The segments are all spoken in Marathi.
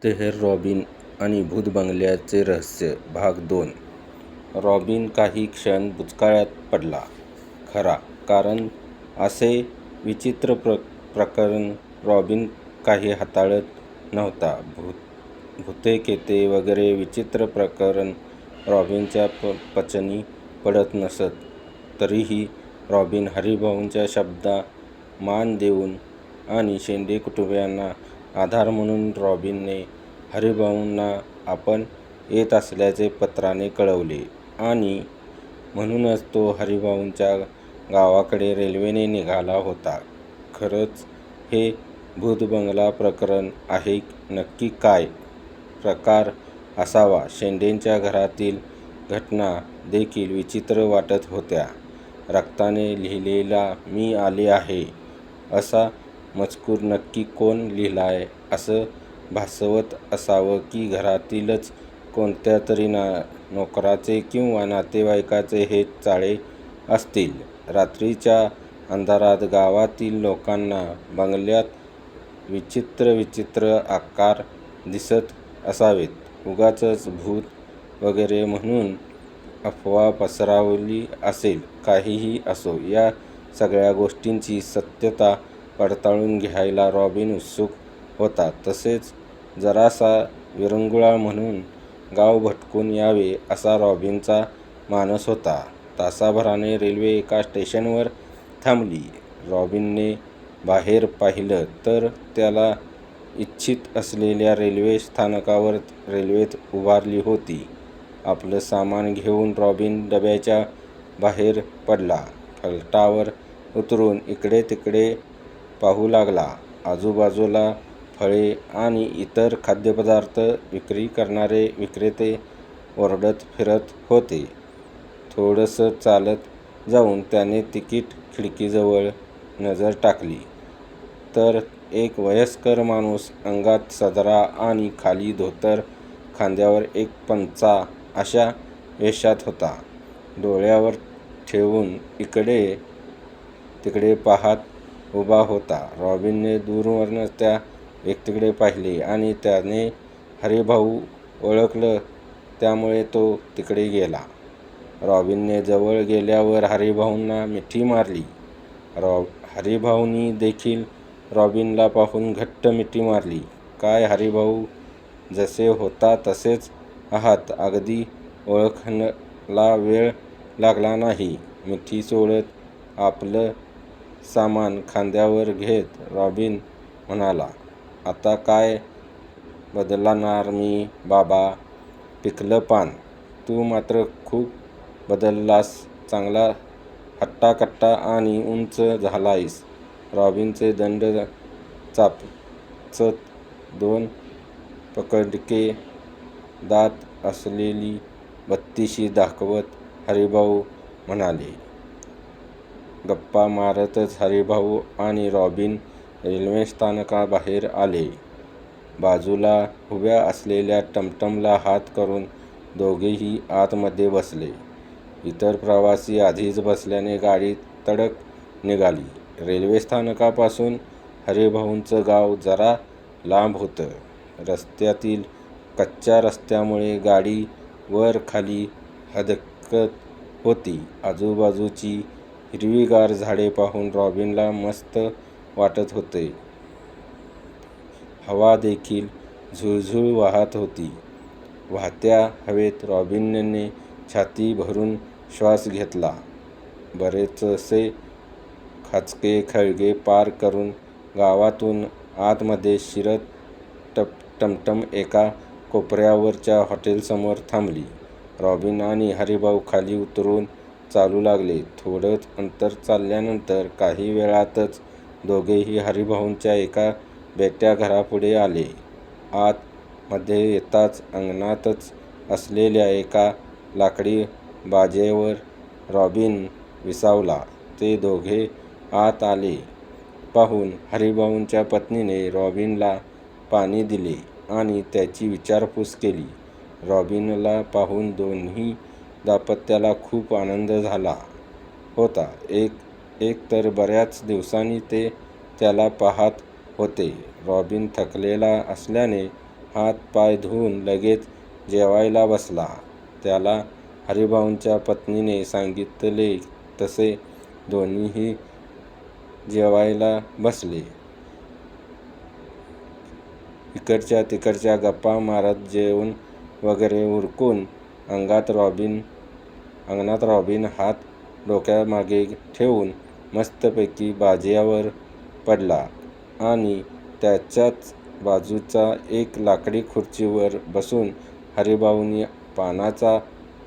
तेहेर रॉबिन आणि भूत बंगल्याचे रहस्य भाग 2. रॉबिन काही क्षण बुचकळ्यात पडला खरा, कारण असे विचित्र प्रकरण रॉबिन काही हाताळत नव्हता. भूते-केते वगैरे विचित्र प्रकरण रॉबिनच्या पचनी पडत नसत. तरीही रॉबिन हरिभाऊंच्या शब्दा मान देऊन आणि शेंडे कुटुंबियांना आधार म्हणून रॉबिनने हरिभाऊंना आपण येत असल्याचे पत्राने कळवले आणि म्हणूनच तो हरिभाऊंच्या गावाकडे रेल्वेने निघाला होता. खरंच हे भूतबंगला प्रकरण आहे. नक्की काय प्रकार असावा? शेंडेंच्या घरातील घटना देखील विचित्र वाटत होत्या. रक्ताने लिहिलेला "मी आले आहे" असा मजकूर नक्की कोण लिहिलाय असं भासवत असावं की घरातीलच कोणत्या तरी नोकराचे किंवा नातेवाईकाचे हे चाळे असतील. रात्रीच्या अंधारात गावातील लोकांना बंगल्यात विचित्र आकार दिसत असावेत. उगाचच भूत वगैरे म्हणून अफवा पसरवली असेल. काहीही असो, या सगळ्या गोष्टींची सत्यता पडताळून घ्यायला रॉबिन उत्सुक होता. तसेच जरासा विरंगुळा म्हणून गाव भटकून यावे असा रॉबिनचा मानस होता. तासाभराने रेल्वे एका स्टेशनवर थांबली. रॉबिनने बाहेर पाहिलं तर त्याला इच्छित असलेल्या रेल्वे स्थानकावर रेल्वेत उभारली होती. आपलं सामान घेऊन रॉबिन डब्याच्या बाहेर पडला. फलाटावर उतरून इकडे तिकडे पाहू लागला. आजूबाजूला फळे आणि इतर खाद्यपदार्थ विक्री करणारे विक्रेते ओरडत फिरत होते. थोडंसं चालत जाऊन त्याने तिकीट खिडकीजवळ नजर टाकली तर एक वयस्कर माणूस अंगात सदरा आणि खाली धोतर, खांद्यावर एक पंचा अशा वेशात होता. डोळ्यावर ठेवून इकडे तिकडे पाहत उभा होता. रॉबिनने दूरवरच त्या व्यक्तीकडे पाहिले आणि त्याने हरिभाऊ ओळखलं, त्यामुळे तो तिकडे गेला. रॉबिनने जवळ गेल्यावर हरिभाऊंना मिठी मारली. हरिभाऊंनी देखील रॉबिनला पाहून घट्ट मिठी मारली. "काय हरिभाऊ, जसे होता तसेच आहात. अगदी ओळखायला वेळ लागला नाही." मिठी सोडत आपलं सामान खांद्यावर घेत रॉबिन म्हणाला, "आता काय बदलणार मी बाबा? पिकलं पान! तू मात्र खूप बदललास. चांगला हट्टाकट्टा आणि उंच झालायस." रॉबिनचे दंड चापचत 2 पकडके दात असलेली बत्तीशी दाखवत हरिभाऊ म्हणाले. गप्पा मारतच हरिभाऊ आणि रॉबिन रेल्वे स्थानकाबाहेर आले. बाजूला उभ्या असलेल्या टमटमला हात करून दोघेही आतमध्ये बसले. इतर प्रवासी आधीच बसल्याने गाडी तडक निघाली. रेल्वे स्थानकापासून हरिभाऊंचं गाव जरा लांब होतं. रस्त्यातील कच्च्या रस्त्यामुळे गाडी वर खाली हदकत होती. आजूबाजूची हिरवीगार झाडे पाहून रॉबिनला मस्त वाटत होते. हवा देखील झुळझुळ वाहत होती. वाहत्या हवेत रॉबिनने छाती भरून श्वास घेतला. बरेचसे खाचके खळगे पार करून गावातून आतमध्ये शिरत टमटम एका कोपऱ्यावरच्या हॉटेलसमोर थांबली. रॉबिन आणि हरिभाऊ खाली उतरून चालू लागले. थोडंच अंतर चालल्यानंतर काही वेळातच दोघेही हरिभाऊंच्या एका बेट्या घरापुढे आले. आत मध्ये येताच अंगणातच असलेल्या एका लाकडी बाजेवर रॉबिन विसावला. ते दोघे आत आले पाहून हरिभाऊंच्या पत्नीने रॉबिनला पाणी दिले आणि त्याची विचारपूस केली. रॉबिनला पाहून दोन्ही दाम्पत्याला खूप आनंद झाला होता. एक तर बऱ्याच दिवसांनी ते त्याला पाहत होते. रॉबिन थकलेला असल्याने हात पाय धुवून लगेच जेवायला बसला. त्याला हरिभाऊंच्या पत्नीने सांगितले तसे दोन्हीही जेवायला बसले. इकडच्या तिकडच्या गप्पा मारत जेवण वगैरे उरकून अंगणात रॉबिन हात डोक्यामागे ठेवून मस्तपैकी बाज्यावर पडला आणि त्याच्याच बाजूच्या एक लाकडी खुर्चीवर बसून हरिभाऊंनी पानाच्या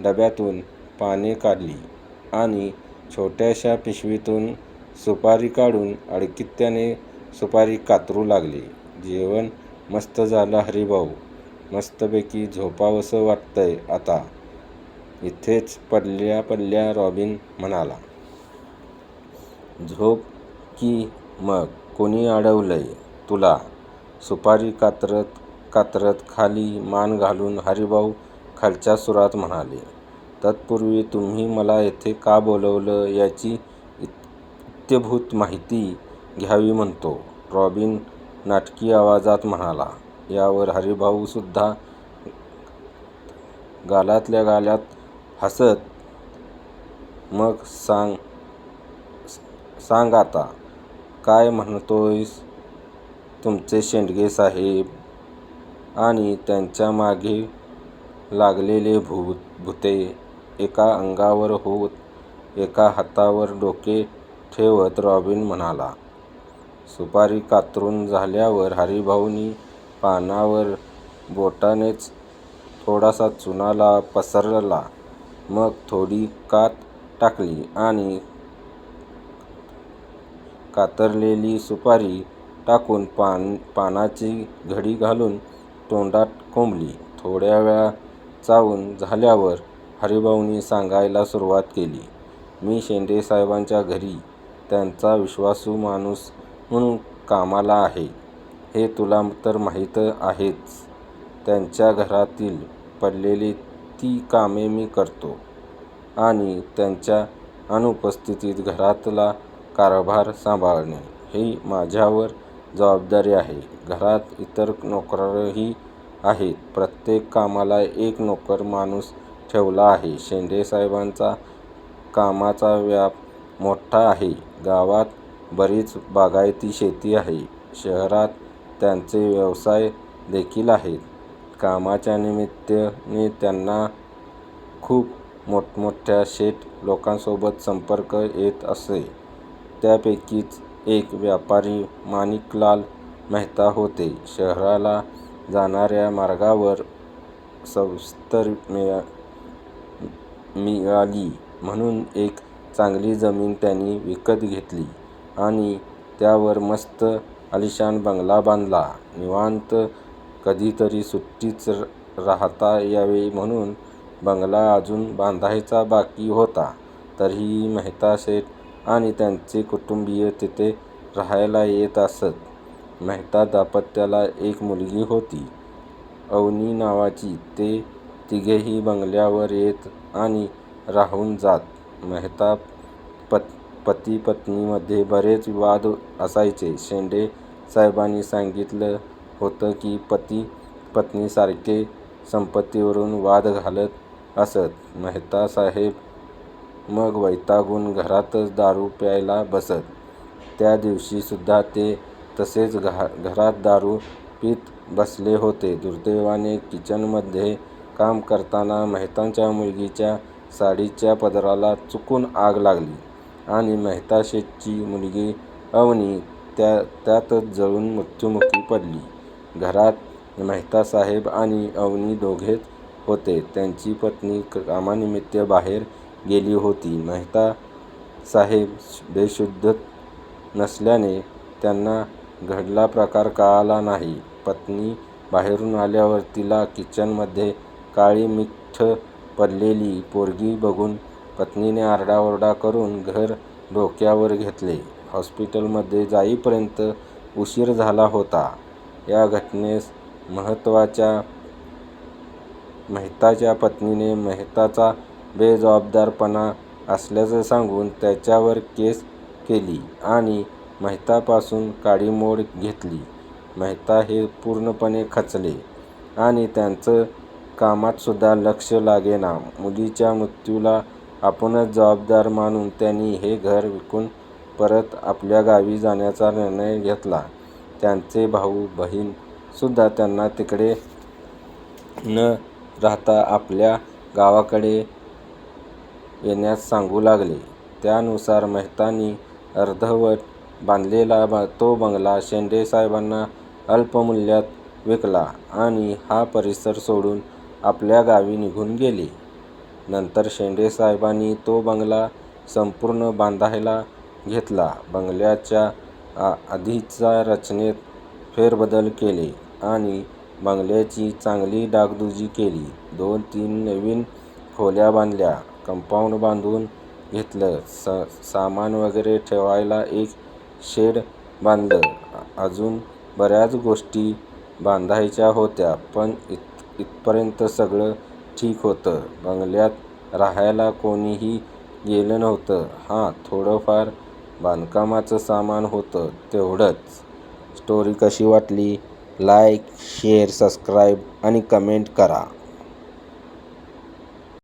डब्यातून पाने काढली आणि छोट्याशा पिशवीतून सुपारी काढून अडकित्याने सुपारी कातरू लागले. जेवण मस्त झालं हरिभाऊ, मस्तपैकी झोपावंसं वाटतंय आता इथेच पडल्या पडल्या, रॉबिन म्हणाला. झोप की मग, कोणी अडवलंय तुला? सुपारी कातरत कातरत खाली मान घालून हरिभाऊ खालच्या सुरात म्हणाले. तत्पूर्वी तुम्ही मला येथे का बोलवलं याची इत्थंभूत माहिती घ्यावी म्हणतो, रॉबिन नाटकी आवाजात म्हणाला. यावर हरिभाऊ सुद्धा गालातल्या गालात हसत, मग सांग आता, काय म्हणतोयस? तुमचे शेंडगे साहेब आणि त्यांच्या मागे लागलेले भुते एका अंगावर होत, एका हातावर डोके ठेवत रॉबिन म्हणाला. सुपारी कातरून झाल्यावर हरिभाऊंनी पानावर बोटानेच थोडासा चुना पसरला, मग थोडी कात टाकली आणि कातरलेली सुपारी टाकून पानाची घडी घालून तोंडात कोंबली. थोड्या वेळ चावून झाल्यावर हरिभाऊंनी सांगायला सुरुवात केली. मी शेंडे साहेबांच्या घरी त्यांचा विश्वासू माणूस म्हणून कामाला आहे, हे तुला तर माहीत आहेच. त्यांच्या घरातील पडलेली ती कामे मी करतो आणि त्यांच्या अनुपस्थितीत घरातला कारभार सांभाळणे ही माझ्यावर जबाबदारी आहे. घरात इतर नोकरही आहेत. प्रत्येक कामाला एक नोकर माणूस ठेवला आहे. शेंडे साहेबांचा कामाचा व्याप मोठा आहे. गावात बरीच बागायती शेती आहे. शहरात त्यांचे व्यवसाय देखील आहेत. कामाच्या निमित्ताने त्यांना खूप मोठमोठ्या शेठ लोकांसोबत संपर्क येत असे. त्यापैकीच एक व्यापारी माणिकलाल मेहता होते. शहराला जाणाऱ्या मार्गावर सविस्तर मिळाली म्हणून एक चांगली जमीन त्यांनी विकत घेतली आणि त्यावर मस्त आलिशान बंगला बांधला. निवांत कधीतरी सुट्टीत राहता यावे म्हणून बंगला अजून बांधायचा बाकी होता. तरीही मेहता शेठ आणि त्यांचे कुटुंबीय तिथे राहायला येत असत. मेहता दाम्पत्याला एक मुलगी होती, अवनी नावाची. ते तिघेही बंगल्यावर येत आणि राहून जात. मेहता पती पत्नीमध्ये बरेच वाद असायचे. शेंडे साहेबांनी सांगितलं होतं की पती पत्नी सारखे संपत्तीवरून वाद घालत असत. मेहता साहेब मग वैतागून घरातच दारू प्यायला बसत. त्या दिवशी सुद्धा ते तसेच घरात दारू पीत बसले होते. दुर्दैवाने किचनमध्ये काम करताना मेहताच्या मुलगीच्या साडीच्या पदराला चुकून आग लागली आणि मेहता शेठची मुलगी अवनी त्यातच जळून मृत्युमुखी पडली. घरात मेहता साहेब आणि अवनी दोघेच होते. त्यांची पत्नी कामानिमित्त बाहेर गेली होती. मेहता साहेब बेशुद्ध नसल्याने त्यांना घडला प्रकार कळला नाही. पत्नी बाहेरून आल्यावर तिला किचनमध्ये काळी मिठ पडलेली पोरगी बघून पत्नीने आरडाओरडा करून घर डोक्यावर घेतले. हॉस्पिटलमध्ये जाईपर्यंत उशीर झाला होता. या घटनेस मेहताच्या पत्नीने मेहताचा बेजबाबदारपणा असल्याचं सांगून त्याच्यावर केस केली आणि मेहतापासून काडीमोड घेतली. मेहता हे पूर्णपणे खचले. आणि त्यांचं कामातसुद्धा लक्ष लागेना. मुलीच्या मृत्यूला आपणच जबाबदार मानून त्यांनी हे घर विकून परत आपल्या गावी जाण्याचा निर्णय घेतला. त्यांचे भाऊ बहीण सुद्धा त्यांना तिकडे न राहता आपल्या गावाकडे येण्यास सांगू लागले. त्यानुसार मेहतांनी अर्धवट बांधलेला तो बंगला शेंडे साहेबांना अल्पमूल्यात विकला आणि हा परिसर सोडून आपल्या गावी निघून गेले. नंतर शेंडे साहेबांनी तो बंगला संपूर्ण बांधायला घेतला. बंगल्याच्या आधीच्या रचनेत फेरबदल केले आणि बंगल्याची चांगली डागडुजी केली. 2-3 नवीन खोल्या बांधल्या. कंपाऊंड बांधून घेतलं. सामान वगैरे ठेवायला एक शेड बांधलं. अजून बऱ्याच गोष्टी बांधायच्या होत्या, पण इथपर्यंत सगळं ठीक होतं. बंगल्यात राहायला कोणीही गेलं नव्हतं. हां, थोडंफार बांधकामाचं सामान होतं, तेवढंच. स्टोरी कशी वाटली? लाईक, शेअर, सबस्क्राईब आणि कमेंट करा.